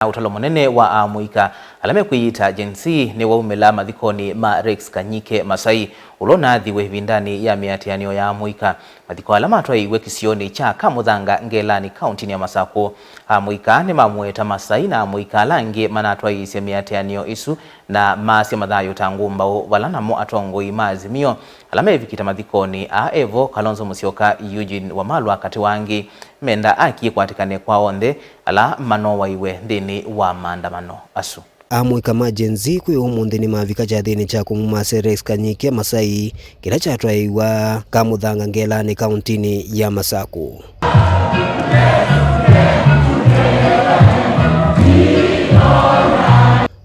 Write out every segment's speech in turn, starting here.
Utalo munene wa amuika alame kuyita jensi ni waumela mathikoni ma Rex Kanyike Masai ulona thiwe vindani ya miatianio ya amuika mathiko alama atwai wekisioni cha Kamuthanga Ngelani kaunti ya Masako. Amuika ni mamweta Masai na amuika alangi mana atwai ise miatianio isu na maasi mathayo tangumbao walana mo atongoi maazimio alame vikita mathikoni a Evo Kalonzo Musyoka Eugene Wamalwa kati wangi menda aki kwatikane kwa onde ala mano waiwe thini wa maandamano asu. Amuika majenzi kwi umundi ni mavika cha thini cha kumumase Rex Kanyike Masai kila cha twaiwa Kamuthanga Ngelani kauntini ya Masako.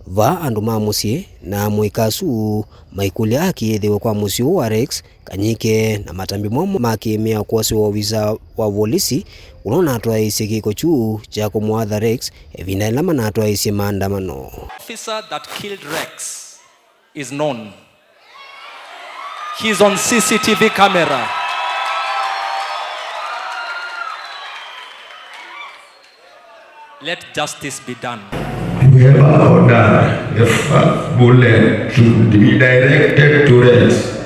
Va andu mamusie na amuika asu maikuli akiithiwe kwa musio wa Rex Kanyike na matambi momo makimea kwasi wa visa wa polisi ulona atwaisi kiko chu cha kumwatha Rex evina ilama na atwaisi maandamano. Officer that killed Rex is known. He's on CCTV camera. Let justice be done. Whoever ordered the first bullet to be directed to Rex,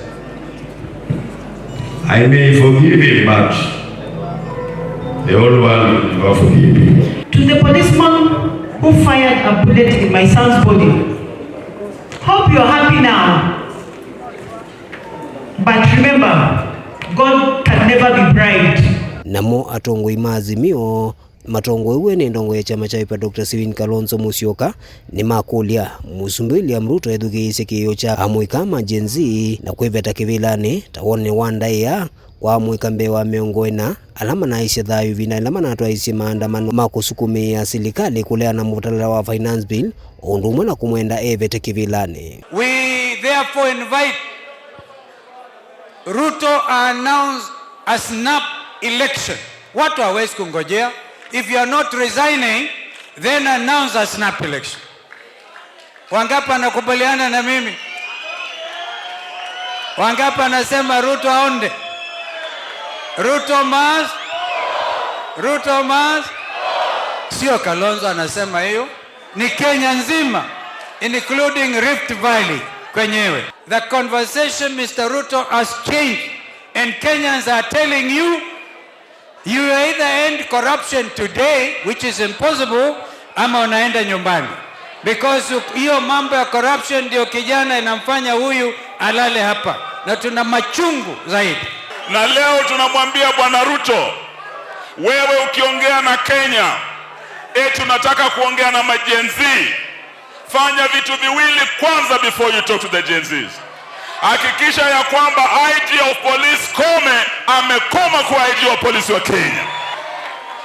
I may forgive him, but the whole world will never forgive him. To the policeman who fired a bullet in my son's body, hope you're happy now. But remember, God can never be bribed. Namo atongoi maazimio matongo iwe ni ndongo ya chama cha Dr. Steven Kalonzo Musyoka ni makulia Musumbi William Ruto edhukiise kiyo cha amuika majenzi na kweveta kivilani tawone wandaya kwa amuika mbewa meongoena alama na ishe thayu vina alama na atwaisi maandamano makusukumi ya serikali kulea na mutalala wa finance bill ondumwe na kumwenda evete kivilani. We therefore invite Ruto announce a snap election. Watu hawezi kungojea. If you are not resigning, then announce a snap election. Wangapi anakubaliana na mimi? Wangapi anasema Ruto aonde? Ruto must. Ruto must. Sio Kalonzo anasema hiyo, ni Kenya nzima, including Rift Valley kwenyewe. The conversation Mr. Ruto has changed and Kenyans are telling you you either end corruption today, which is impossible, ama unaenda nyumbani. Because hiyo mambo ya corruption ndio kijana inamfanya huyu alale hapa. Na tuna machungu zaidi. Na leo tunamwambia Bwana Ruto, wewe ukiongea na Kenya, tunataka kuongea na majenzi. Fanya vitu viwili kwanza before you talk to the Gen-Zs. Hakikisha ya kwamba IG of Police Kome amekoma kwa IG wa polisi wa Kenya.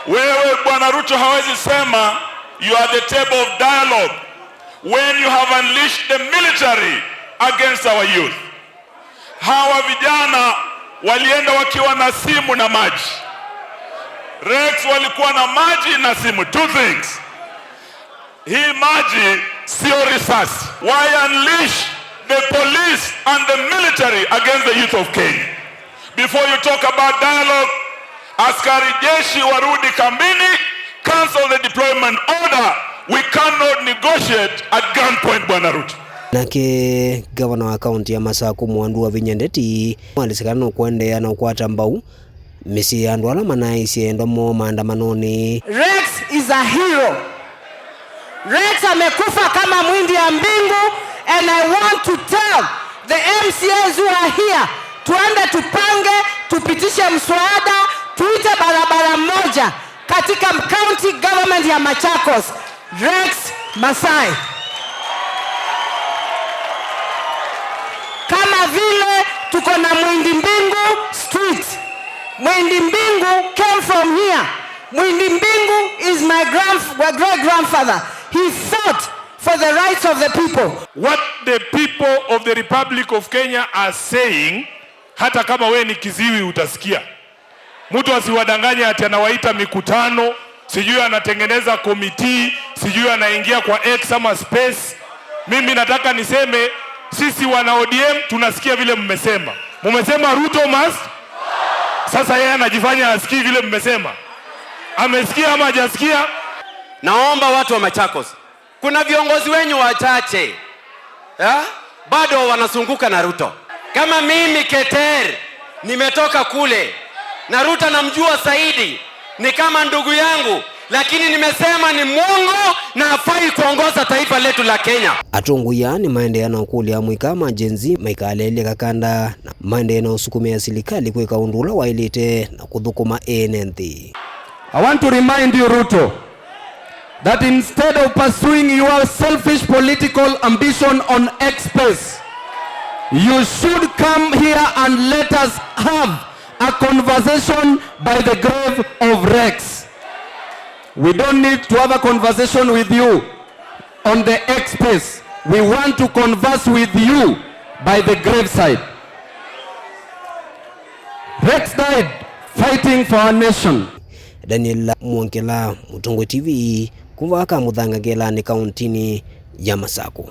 Wewe Bwana Ruto hawezi sema you are the table of dialogue when you have unleashed the military against our youth. Hawa vijana walienda wakiwa na simu na maji. Rex walikuwa na maji na simu. Two things. Hii maji sio risasi. Why unleash the police and the military against the youth of Kenya? Before you talk about dialogue, askari jeshi warudi kambini, cancel the deployment order. We cannot negotiate at gunpoint, Bwana Ruto. Nake gavana wa kaunti ya Masako Mwandu wa Vinyandeti alisikana kuendea na kuata mbau misi andu alama na isi endomo maandamanoni. Rex is a hero. Rex amekufa kama mwindi ya mbingu. And I want to tell the MCAs who are here, tuende tupange, tupitishe mswada, tuite barabara moja katika county government ya Machakos. Rex Masai. Kama vile tuko na Mwindi Mbingu street. Mwindi Mbingu came from here. Mwindi Mbingu is my great grandfather. He fought for the rights of the people. What the people of the Republic of Kenya are saying, hata kama we ni kiziwi utasikia. Mtu asiwadanganya ati anawaita mikutano, sijui anatengeneza komiti, sijui anaingia kwa X ama space. Mimi nataka niseme, sisi wana ODM tunasikia vile mmesema. Mmesema Ruto must. Sasa yeye anajifanya asikii vile mmesema. Amesikia ama hajasikia? naomba watu wa Machakos, kuna viongozi wenyu wachache bado wanazunguka na Ruto. Kama mimi Keter nimetoka kule na Ruto namjua zaidi, ni kama ndugu yangu, lakini nimesema ni Mungu na hafai kuongoza taifa letu la Kenya. Atonguya ni maendeano kule Amwika majenzi maikalele kakanda na maendeano sukumia serikali kweka undula wailete na kuthukuma NNT. I want to remind you, Ruto, that instead of pursuing your selfish political ambition on X-Space, you should come here and let us have a conversation by the grave of Rex. We don't need to have a conversation with you on the X-Space. We want to converse with you by the graveside. Rex died fighting for our nation. Daniel Mwankela, Mutongo TV, kuva Kamuthanga Gelani kauntini ya Masako.